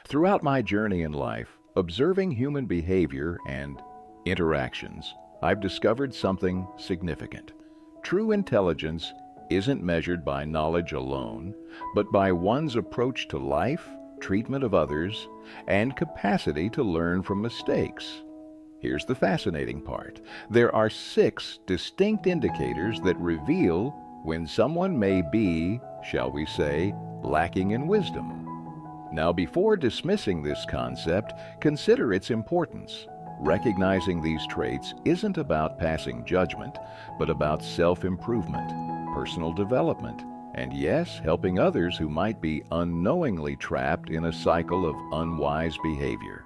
Throughout my journey in life, observing human behavior and interactions, I've discovered something significant. True intelligence isn't measured by knowledge alone, but by one's approach to life, treatment of others, and capacity to learn from mistakes. Here's the fascinating part. There are 6 distinct indicators that reveal when someone may be, shall we say, lacking in wisdom. Now, before dismissing this concept, consider its importance. Recognizing these traits isn't about passing judgment, but about self-improvement, personal development, and yes, helping others who might be unknowingly trapped in a cycle of unwise behavior.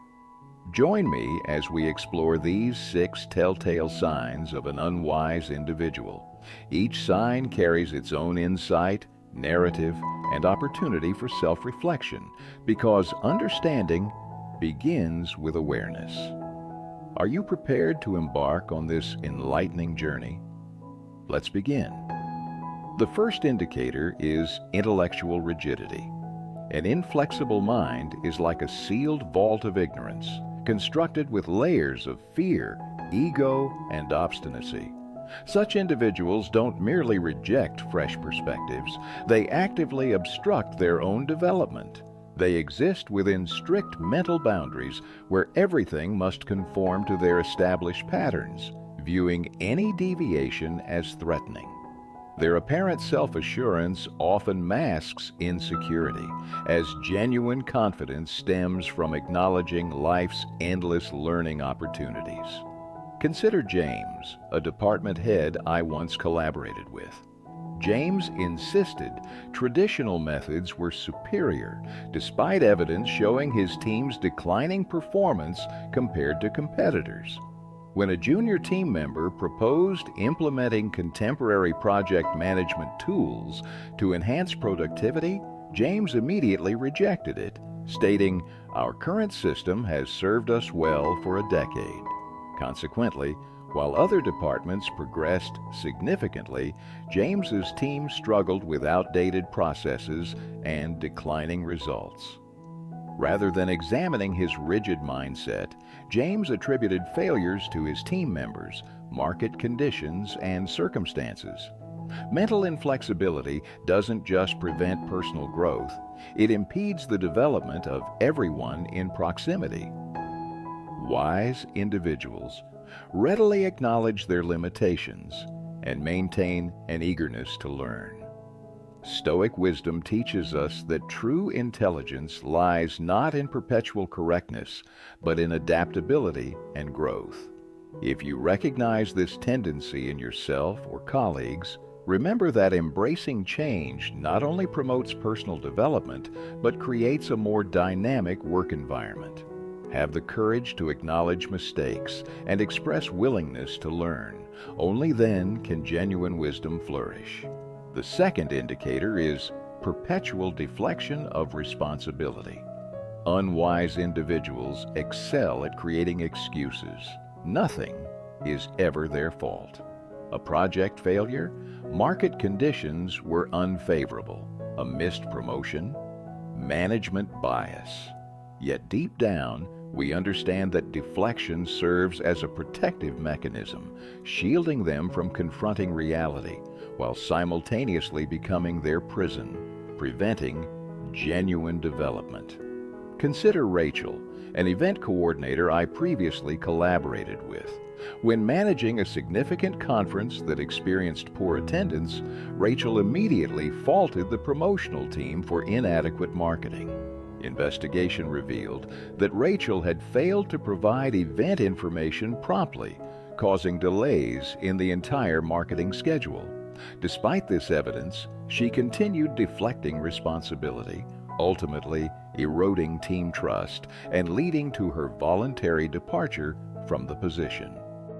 Join me as we explore these 6 telltale signs of an unwise individual. Each sign carries its own insight, narrative, and opportunity for self-reflection, because understanding begins with awareness. Are you prepared to embark on this enlightening journey? Let's begin. The first indicator is intellectual rigidity. An inflexible mind is like a sealed vault of ignorance, constructed with layers of fear, ego, and obstinacy. Such individuals don't merely reject fresh perspectives, they actively obstruct their own development. They exist within strict mental boundaries where everything must conform to their established patterns, viewing any deviation as threatening. Their apparent self-assurance often masks insecurity, as genuine confidence stems from acknowledging life's endless learning opportunities. Consider James, a department head I once collaborated with. James insisted traditional methods were superior, despite evidence showing his team's declining performance compared to competitors. When a junior team member proposed implementing contemporary project management tools to enhance productivity, James immediately rejected it, stating, "Our current system has served us well for a decade." Consequently, while other departments progressed significantly, James's team struggled with outdated processes and declining results. Rather than examining his rigid mindset, James attributed failures to his team members, market conditions, and circumstances. Mental inflexibility doesn't just prevent personal growth, it impedes the development of everyone in proximity. Wise individuals readily acknowledge their limitations and maintain an eagerness to learn. Stoic wisdom teaches us that true intelligence lies not in perpetual correctness, but in adaptability and growth. If you recognize this tendency in yourself or colleagues, remember that embracing change not only promotes personal development, but creates a more dynamic work environment. Have the courage to acknowledge mistakes and express willingness to learn. Only then can genuine wisdom flourish. The second indicator is perpetual deflection of responsibility. Unwise individuals excel at creating excuses. Nothing is ever their fault. A project failure, market conditions were unfavorable, a missed promotion, management bias. Yet deep down, we understand that deflection serves as a protective mechanism, shielding them from confronting reality, while simultaneously becoming their prison, preventing genuine development. Consider Rachel, an event coordinator I previously collaborated with. When managing a significant conference that experienced poor attendance, Rachel immediately faulted the promotional team for inadequate marketing. Investigation revealed that Rachel had failed to provide event information promptly, causing delays in the entire marketing schedule. Despite this evidence, she continued deflecting responsibility, ultimately eroding team trust and leading to her voluntary departure from the position.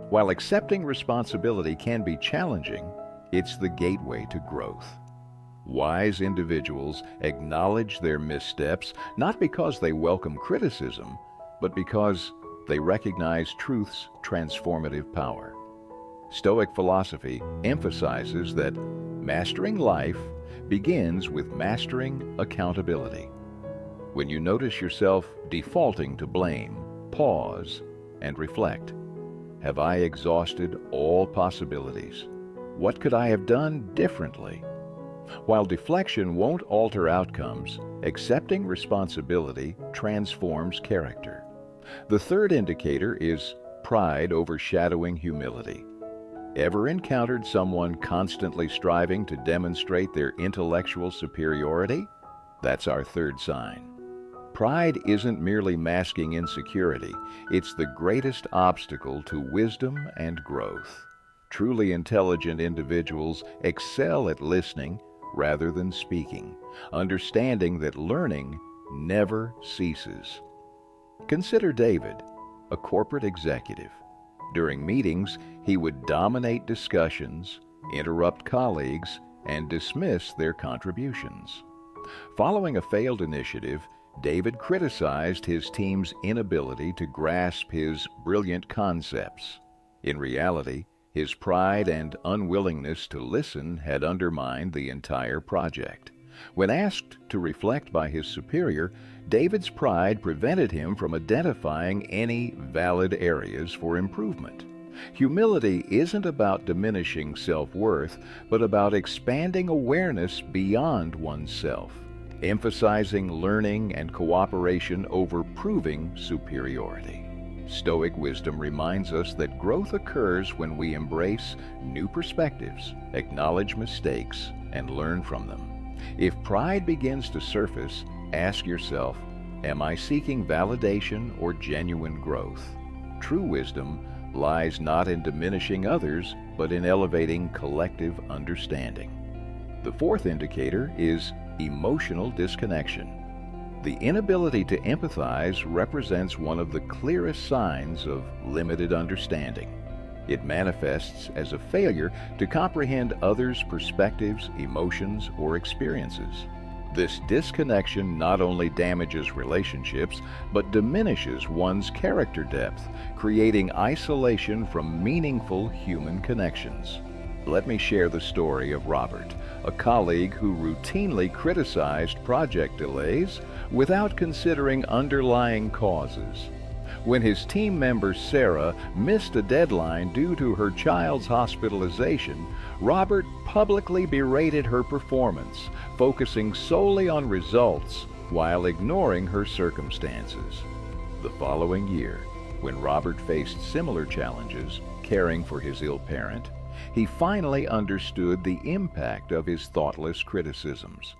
While accepting responsibility can be challenging, it's the gateway to growth. Wise individuals acknowledge their missteps not because they welcome criticism, but because they recognize truth's transformative power. Stoic philosophy emphasizes that mastering life begins with mastering accountability. When you notice yourself defaulting to blame, pause and reflect. Have I exhausted all possibilities? What could I have done differently? While deflection won't alter outcomes, accepting responsibility transforms character. The third indicator is pride overshadowing humility. Ever encountered someone constantly striving to demonstrate their intellectual superiority? That's our third sign. Pride isn't merely masking insecurity, it's the greatest obstacle to wisdom and growth. Truly intelligent individuals excel at listening rather than speaking, understanding that learning never ceases. Consider David, a corporate executive. During meetings, he would dominate discussions, interrupt colleagues, and dismiss their contributions. Following a failed initiative, David criticized his team's inability to grasp his brilliant concepts. In reality, his pride and unwillingness to listen had undermined the entire project. When asked to reflect by his superior, David's pride prevented him from identifying any valid areas for improvement. Humility isn't about diminishing self-worth, but about expanding awareness beyond oneself, emphasizing learning and cooperation over proving superiority. Stoic wisdom reminds us that growth occurs when we embrace new perspectives, acknowledge mistakes, and learn from them. If pride begins to surface, ask yourself, am I seeking validation or genuine growth? True wisdom lies not in diminishing others, but in elevating collective understanding. The fourth indicator is emotional disconnection. The inability to empathize represents one of the clearest signs of limited understanding. It manifests as a failure to comprehend others' perspectives, emotions, or experiences. This disconnection not only damages relationships, but diminishes one's character depth, creating isolation from meaningful human connections. Let me share the story of Robert, a colleague who routinely criticized project delays without considering underlying causes. When his team member Sarah missed a deadline due to her child's hospitalization, Robert publicly berated her performance, focusing solely on results while ignoring her circumstances. The following year, when Robert faced similar challenges caring for his ill parent, he finally understood the impact of his thoughtless criticisms.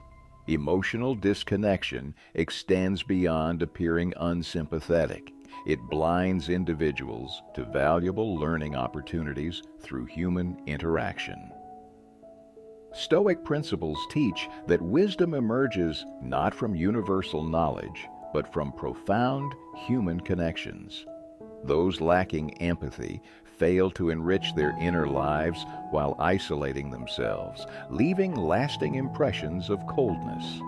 Emotional disconnection extends beyond appearing unsympathetic. It blinds individuals to valuable learning opportunities through human interaction. Stoic principles teach that wisdom emerges not from universal knowledge, but from profound human connections. Those lacking empathy fail to enrich their inner lives while isolating themselves, leaving lasting impressions of coldness.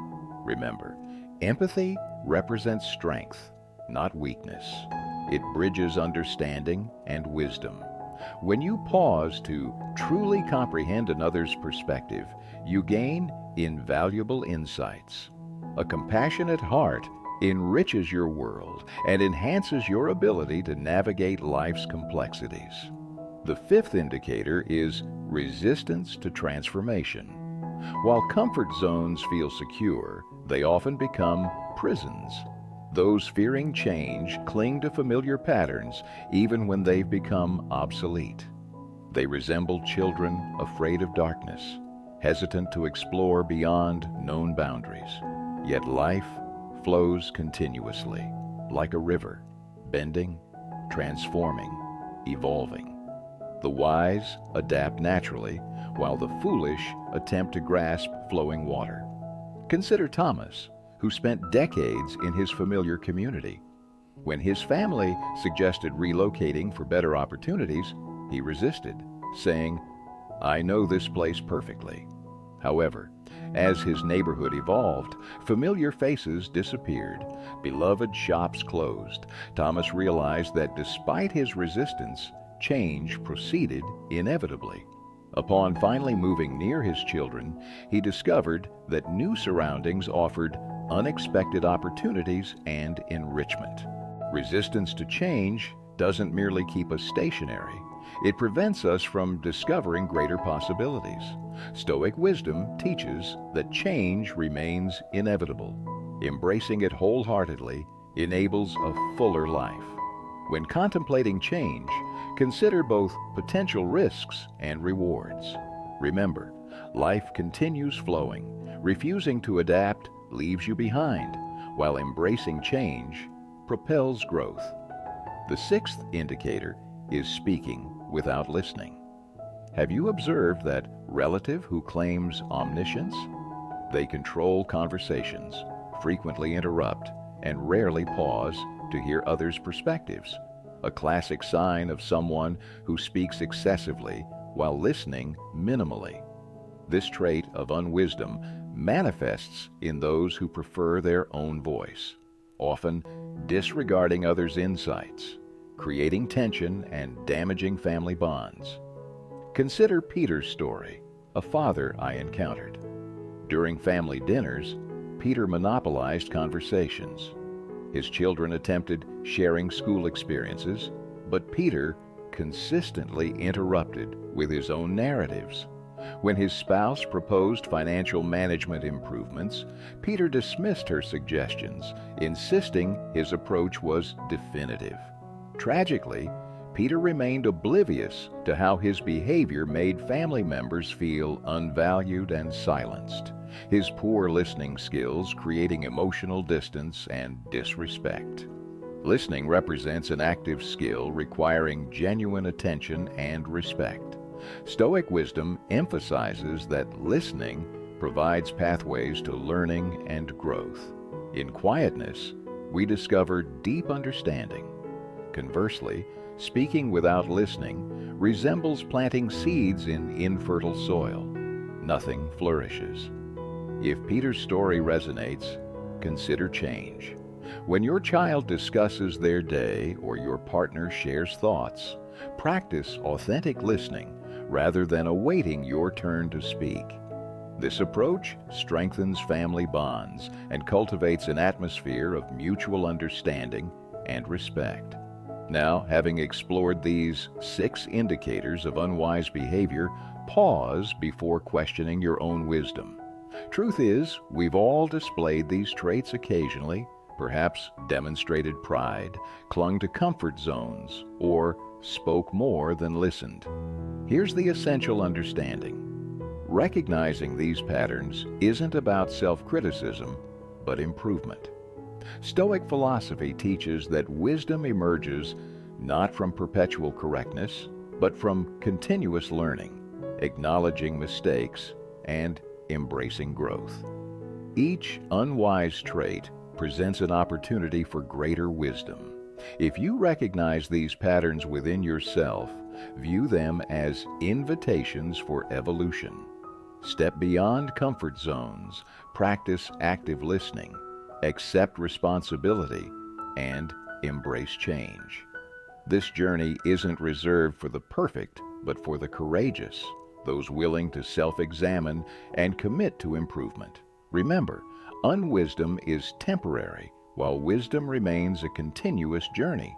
Remember, empathy represents strength, not weakness. It bridges understanding and wisdom. When you pause to truly comprehend another's perspective, you gain invaluable insights. A compassionate heart enriches your world and enhances your ability to navigate life's complexities. The fifth indicator is resistance to transformation. While comfort zones feel secure, they often become prisons. Those fearing change cling to familiar patterns even when they've become obsolete. They resemble children afraid of darkness, hesitant to explore beyond known boundaries. Yet life flows continuously, like a river, bending, transforming, evolving. The wise adapt naturally, while the foolish attempt to grasp flowing water. Consider Thomas, who spent decades in his familiar community. When his family suggested relocating for better opportunities, he resisted, saying, "I know this place perfectly." However, as his neighborhood evolved, familiar faces disappeared, beloved shops closed. Thomas realized that despite his resistance, change proceeded inevitably. Upon finally moving near his children, he discovered that new surroundings offered unexpected opportunities and enrichment. Resistance to change doesn't merely keep us stationary, it prevents us from discovering greater possibilities. Stoic wisdom teaches that change remains inevitable. Embracing it wholeheartedly enables a fuller life. When contemplating change, consider both potential risks and rewards. Remember, life continues flowing. Refusing to adapt leaves you behind, while embracing change propels growth. The sixth indicator is speaking without listening. Have you observed that relative who claims omniscience? They control conversations, frequently interrupt, and rarely pause to hear others' perspectives, a classic sign of someone who speaks excessively while listening minimally. This trait of unwisdom manifests in those who prefer their own voice, often disregarding others' insights, creating tension and damaging family bonds. Consider Peter's story, a father I encountered. During family dinners, Peter monopolized conversations. His children attempted sharing school experiences, but Peter consistently interrupted with his own narratives. When his spouse proposed financial management improvements, Peter dismissed her suggestions, insisting his approach was definitive. Tragically, Peter remained oblivious to how his behavior made family members feel unvalued and silenced, his poor listening skills creating emotional distance and disrespect. Listening represents an active skill requiring genuine attention and respect. Stoic wisdom emphasizes that listening provides pathways to learning and growth. In quietness, we discover deep understanding. Conversely, speaking without listening resembles planting seeds in infertile soil. Nothing flourishes. If Peter's story resonates, consider change. When your child discusses their day or your partner shares thoughts, practice authentic listening rather than awaiting your turn to speak. This approach strengthens family bonds and cultivates an atmosphere of mutual understanding and respect. Now, having explored these 6 indicators of unwise behavior, pause before questioning your own wisdom. Truth is, we've all displayed these traits occasionally, perhaps demonstrated pride, clung to comfort zones, or spoke more than listened. Here's the essential understanding. Recognizing these patterns isn't about self-criticism, but improvement. Stoic philosophy teaches that wisdom emerges not from perpetual correctness, but from continuous learning, acknowledging mistakes, and embracing growth. Each unwise trait presents an opportunity for greater wisdom. If you recognize these patterns within yourself, view them as invitations for evolution. Step beyond comfort zones, practice active listening, accept responsibility, and embrace change. This journey isn't reserved for the perfect, but for the courageous, those willing to self-examine and commit to improvement. Remember, unwisdom is temporary, while wisdom remains a continuous journey.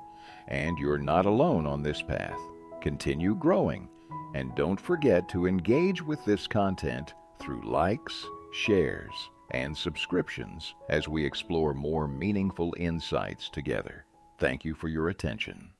And you're not alone on this path. Continue growing, and don't forget to engage with this content through likes, shares, and subscriptions as we explore more meaningful insights together. Thank you for your attention.